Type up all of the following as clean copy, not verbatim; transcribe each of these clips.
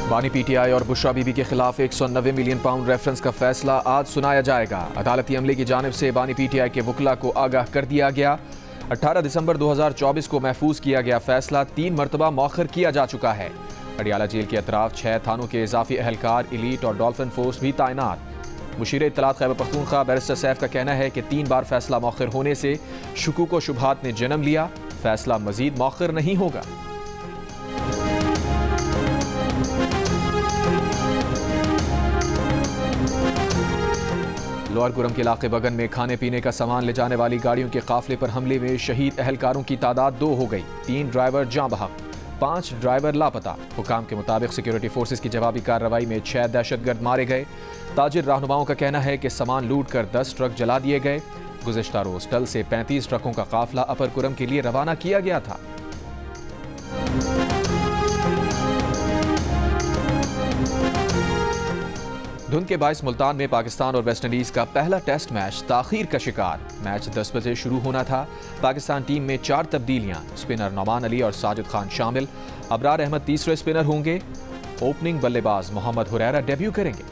बानी पीटीआई और बुशरा बीबी के खिलाफ 190 मिलियन पाउंड रेफरेंस का फैसला आज सुनाया जाएगा। अदालती अमले की जानिब से बानी पीटीआई के वकला को आगाह कर दिया गया। 18 दिसंबर 2024 को महफूज किया गया फैसला 3 मरतबा मौखर किया जा चुका है। अडियाला जेल के अतराफ 6 थानों के इजाफी एहलकार, एलीट और डॉल्फिन फोर्स भी तैनात। मुशीर इत्तलात खैबर पख्तूनख्वा बैरिस्टर सैफ का कहना है कि 3 बार फैसला मौखर होने से शुकूक व शुबहात ने जन्म लिया। फैसला मजीद मौखर नहीं होगा। लोअर गुरम के इलाके बगन में खाने पीने का सामान ले जाने वाली गाड़ियों के काफिले पर हमले में शहीद एहलकारों की तादाद 2 हो गई। 3 ड्राइवर जाँ बहक, 5 ड्राइवर लापता। हुकाम के मुताबिक सिक्योरिटी फोर्सेस की जवाबी कार्रवाई में 6 दहशतगर्द मारे गए। ताजिर रहनुमाओं का कहना है कि सामान लूट कर 10 ट्रक जला दिए गए। गुज़िश्ता रोज टल से 35 ट्रकों का काफिला अपर कुरम के लिए रवाना किया गया था। धुंध के बायस मुल्तान में पाकिस्तान और वेस्ट इंडीज का पहला टेस्ट मैच ताखीर का शिकार। मैच 10 बजे शुरू होना था। पाकिस्तान टीम में 4 तब्दीलियां, स्पिनर नौमान अली और साजिद खान शामिल। अबरार अहमद तीसरे स्पिनर होंगे। ओपनिंग बल्लेबाज मोहम्मद हुरैरा डेब्यू करेंगे।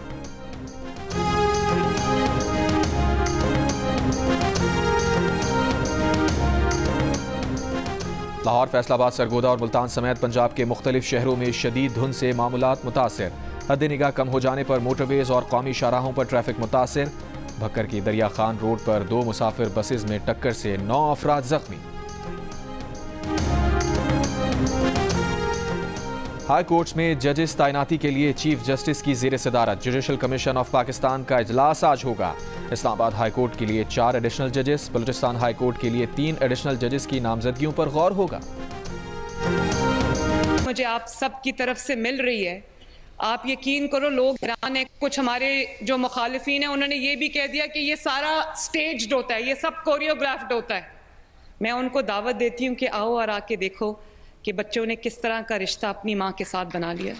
लाहौर, फैसलाबाद, सरगोदा और मुल्तान समेत पंजाब के मुख्तलिफ शहरों में शदीद धुंध से मामूलात मुतासिर। हद निगाह कम हो जाने पर मोटरवेज और कौमी शाहराहों पर ट्रैफिक मुतासिर। भक्कर की दरिया खान रोड पर 2 मुसाफिर बसेज में टक्कर से 9 अफराद जख्मी। हाई कोर्ट्स में जजेस तैनाती के लिए चीफ जस्टिस की ज़ेर सदारत जुडिशल कमीशन ऑफ पाकिस्तान का इजलास आज होगा। इस्लामाबाद हाई कोर्ट के लिए 4 एडिशनल जजेस, बलूचिस्तान हाई कोर्ट के लिए 3 एडिशनल जजेस की नामजदगियों पर गौर होगा। मुझे आप सब की तरफ से मिल रही है। आप यकीन करो, लोग हैरान है। कुछ हमारे जो मुखालिफिन हैं उन्होंने ये भी कह दिया कि ये सारा स्टेज्ड होता है, ये सब कोरियोग्राफ्ड होता है। मैं उनको दावत देती हूँ कि आओ और आके देखो कि बच्चों ने किस तरह का रिश्ता अपनी माँ के साथ बना लिया।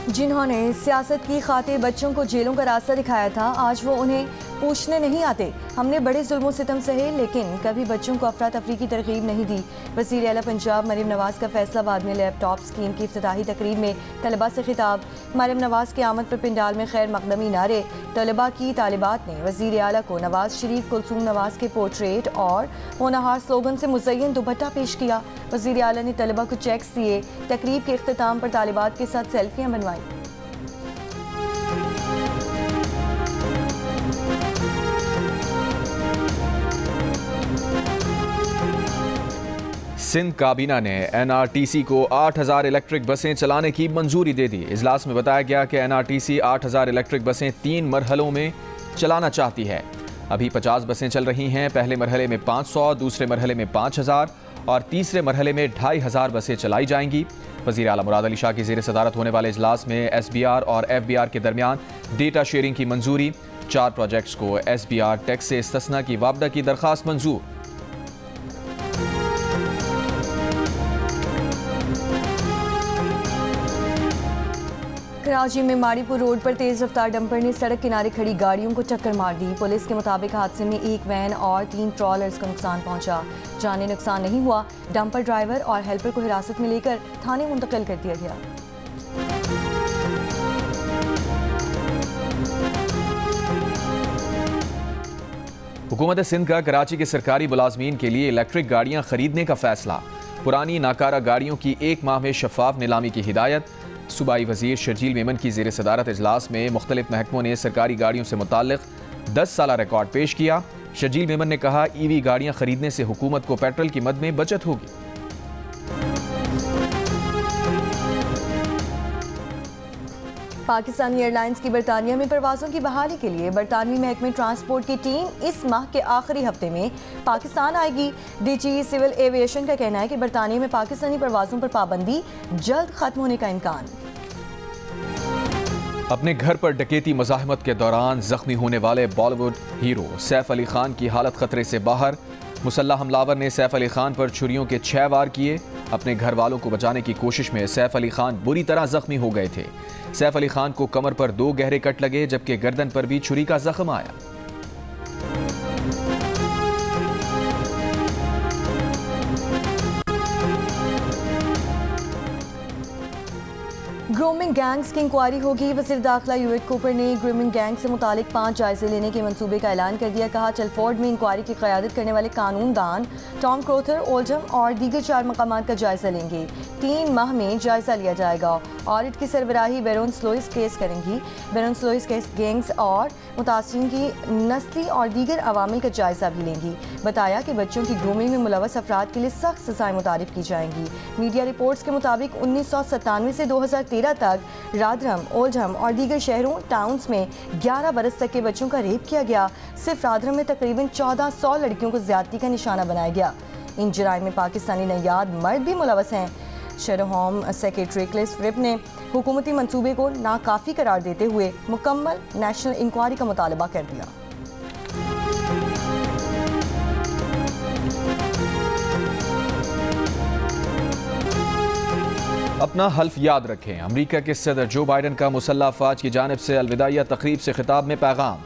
जिन्होंने सियासत की खातिर बच्चों को जेलों का रास्ता दिखाया था, आज वो उन्हें पूछने नहीं आते। हमने बड़े जुल्म सितम सहे, लेकिन कभी बच्चों को अफरा तफरी की तरगीब नहीं दी। वज़ीर आला पंजाब मरियम नवाज का फैसलाबाद में लैपटॉप स्कीम की इफ्तिताही तकरीब में तलबा से खिताब। मरियम नवाज की आमद पर पिंडाल में खैर मकदमी नारे। तलबा की तालिबात ने वज़ीर आला को नवाज शरीफ, कुलसूम नवाज के पोर्ट्रेट और होनहार स्लोगन से मुज़य्यन दुपट्टा पेश किया। वज़ीर आला ने तलबा को चेक्स दिए। तकरीब के इख्तिताम पर तालिबात के साथ सेल्फियाँ बनवाई। सिंध काबीना ने एनआरटीसी को 8000 इलेक्ट्रिक बसें चलाने की मंजूरी दे दी। इजलास में बताया गया कि एनआरटीसी 8000 इलेक्ट्रिक बसें 3 मरहलों में चलाना चाहती है। अभी 50 बसें चल रही हैं। पहले मरहले में 500, दूसरे मरहले में 5000 और तीसरे मरहले में 2500 बसें चलाई जाएंगी। वज़ीर आला मुराद अली शाह की ज़ेर सदारत होने वाले इजलास में SBR और FBR के दरमियान डेटा शेयरिंग की मंजूरी। 4 प्रोजेक्ट्स को SBR टैक्स से इस्तिस्ना की वापदा की दरख्वास्त मंजूर। कराची में माड़ीपुर रोड पर तेज रफ्तार डंपर ने सड़क किनारे खड़ी गाड़ियों को टक्कर मार दी। पुलिस के मुताबिक हादसे में 1 वैन और 3 ट्रॉलर्स को नुकसान पहुंचा। जानी नुकसान नहीं हुआ। डंपर ड्राइवर और हेल्पर को हिरासत में लेकर थाने मुंतकिल कर दिया गया। हुकूमत सिंध का कराची के सरकारी मुलाजमीन के लिए इलेक्ट्रिक गाड़ियां खरीदने का फैसला। पुरानी नाकारा गाड़ियों की 1 माह में शफाफ नीलामी की हिदायत। सूबाई वजीर शर्जील मेमन की ज़ेर सदारत इजलास में मुख्तलिफ महकमों ने सरकारी गाड़ियों से मुताल्लिक 10 साला रिकॉर्ड पेश किया। शर्जील मेमन ने कहा, EV गाड़ियां खरीदने से हुकूमत को पेट्रोल की मद में बचत होगी। पाकिस्तानी एयरलाइंस की बरतानिया में परवाज़ों की बहाली के लिए बरतानवी महकमे ट्रांसपोर्ट की टीम इस माह के आखिरी हफ्ते में पाकिस्तान आएगी। DG सिविल एविएशन का कहना है कि बरतानिया में पाकिस्तानी परवाज़ों पर पाबंदी जल्द खत्म होने का इम्कान। अपने घर पर डकैती मज़ाहमत के दौरान जख्मी होने वाले बॉलीवुड हीरो सैफ अली खान की हालत खतरे से बाहर। मुसल्लह हमलावर ने सैफ अली खान पर छुरियों के 6 वार किए। अपने घर वालों को बचाने की कोशिश में सैफ अली खान बुरी तरह जख्मी हो गए थे। सैफ अली खान को कमर पर 2 गहरे कट लगे, जबकि गर्दन पर भी छुरी का जख्म आया। ग्रूमिंग गैंग्स की इंक्वायरी होगी। वज़ीर दाखिला यूएट कूपर ने ग्रूमिंग गैंग से मुतालिक 5 जायजे लेने के मंसूबे का ऐलान कर दिया। कहा, चलफोर्ड में इंक्वायरी की क़यादत करने वाले कानूनदान टॉम क्रोथर, ओल्डहम और दीगर 4 मकामात का जायजा लेंगे। 3 माह में जायजा लिया जाएगा। ऑडिट की सरबराही बेरोन्स लोइस केस करेंगी। बेरोन्स लोइस केस गैंग्स और मुतासिरीन की नस्ली और दीगर अवामिल का जायजा भी लेंगी। बताया कि बच्चों की ग्रूमिंग में मुलव्वस अफराद के लिए सख्त सज़ाएं मुतारिफ की जाएंगी। मीडिया रिपोर्ट्स के मुताबिक 1997 से 2013 तक रादरहम, ओल्डहम और दीगर शहरों टाउन्स में 11 बरस तक के बच्चों का रेप किया गया। सिर्फ रादरहम में तकरीबन 1400 लड़कियों को ज्यादती का निशाना बनाया गया। इन जराइम में पाकिस्तानी नैयाद मर्द भी मुलव्वस हैं। शहर होम सेक्रेटरी क्लिस फ्रिप ने हुकूमती मंसूबे को नाकाफ़ी करार देते हुए मुकम्मल नेशनल इंक्वायरी का मुतालबा कर दिया। अपना हल्फ याद रखें। अमेरिका के सदर जो बाइडन का मुसल्लह अफवाज की जानिब से अलविदाइया तकरीब से खिताब में पैगाम।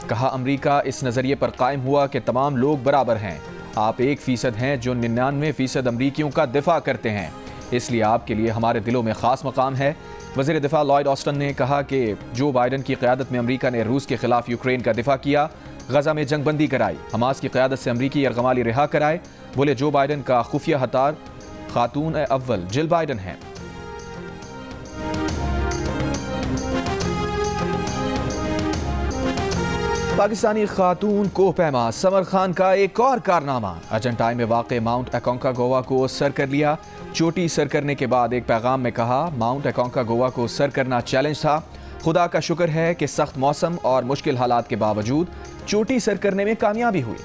कहा, अमेरिका इस नज़रिए पर कायम हुआ कि तमाम लोग बराबर हैं। आप 1% हैं जो 99% अमरीकियों का दिफा करते हैं, इसलिए आपके लिए हमारे दिलों में ख़ास मकाम है। वज़ीर दिफा लॉयड ऑस्टिन ने कहा कि जो बाइडन की क़यादत में अमेरिका ने रूस के खिलाफ यूक्रेन का दिफा किया, गजा में जंगबंदी कराई, हमास की क़यादत से अमरीकी यरगमाली रिहा कराए। बोले, जो बाइडन का खुफिया हतार खातून अव्वल जिल बाइडन है। पाकिस्तानी खातून कोहपैमा समर खान का एक और कारनामा। अर्जेंटाइन में वाक़ माउंट अकोंकागुआ को सर कर लिया। चोटी सर करने के बाद एक पैगाम में कहा, माउंट अकोंकागुआ को सर करना चैलेंज था। खुदा का शुक्र है कि सख्त मौसम और मुश्किल हालात के बावजूद चोटी सर करने में कामयाबी हुई।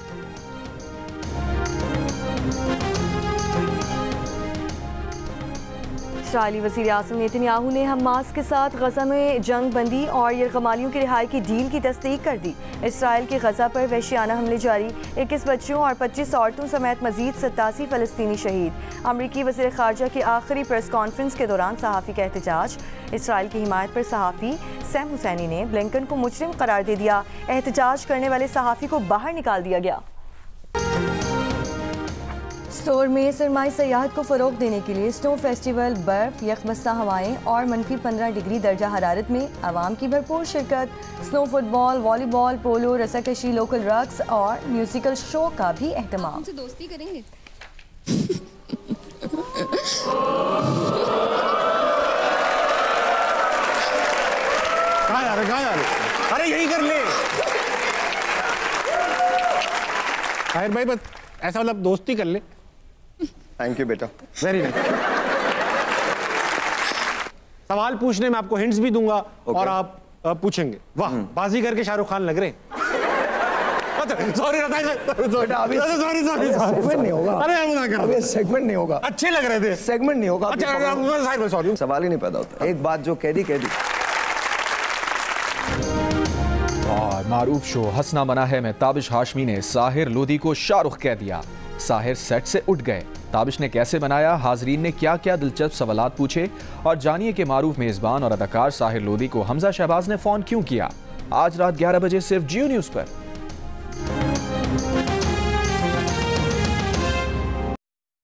इस्राईली वज़ीर आज़म नेतन्याहू ने हमास के साथ गजा में जंग बंदी और यरगमालियों की रिहाई की डील की तस्दीक कर दी। इसराइल के गजा पर वहशियाना हमले जारी, 21 बच्चों और 25 औरतों समेत मजीद 87 फ़लस्तीनी शहीद। अमरीकी वज़ीर ख़ारजा की आखिरी प्रेस कॉन्फ्रेंस के दौरान सहाफ़ी का एहतजाज। इसराइल की हिमायत पर सहाफ़ी सैम हुसैनी ने ब्लिंकन को मुजरिम करार दे दिया। एहतजाज करने वाले सहाफ़ी को बाहर निकाल दिया गया। स्टोर में सरमाई सयाहत को फ़रोग़ देने के लिए स्नो फेस्टिवल, बर्फ़, यकबस्ता हवाएं और -15 डिग्री दर्जा हरारत में आवाम की भरपूर शिरकत। स्नो फुटबॉल, वॉलीबॉल, पोलो, रस्साकशी, लोकल रक्स और म्यूजिकल शो का भी एहतमाम। दोस्ती करेंगे। कहाँ यार? अरे यही कर ले। ताहिर भाई बस ऐसा मतलब दोस्ती कर ले। थैंक यू बेटा। Very nice. सवाल पूछने में आपको हिंट्स भी दूंगा और आप पूछेंगे। वाह, बाजी करके शाहरुख खान लग रहे हैं। सॉरी सेगमेंट नहीं होगा। अरे मजाक कर रहा हूं। सेगमेंट नहीं होगा। अच्छे लग रहे थे। सेगमेंट नहीं होगा। अच्छा सॉरी, सवाल ही नहीं पैदा होता। एक बात जो कह दी। और मारूफ शो हंसना मना है में ताबिश हाशमी ने साहिर लोधी को शाहरुख कह दिया। साहिर सेट से उठ गए। ताबिश ने कैसे बनाया, हाजरीन ने क्या क्या दिलचस्प सवालात पूछे, और जानिए कि मारूफ मेजबान और अदाकार साहिर लोधी को हमजा शहबाज ने फोन क्यों किया। आज रात 11 बजे सिर्फ जियो न्यूज़ पर।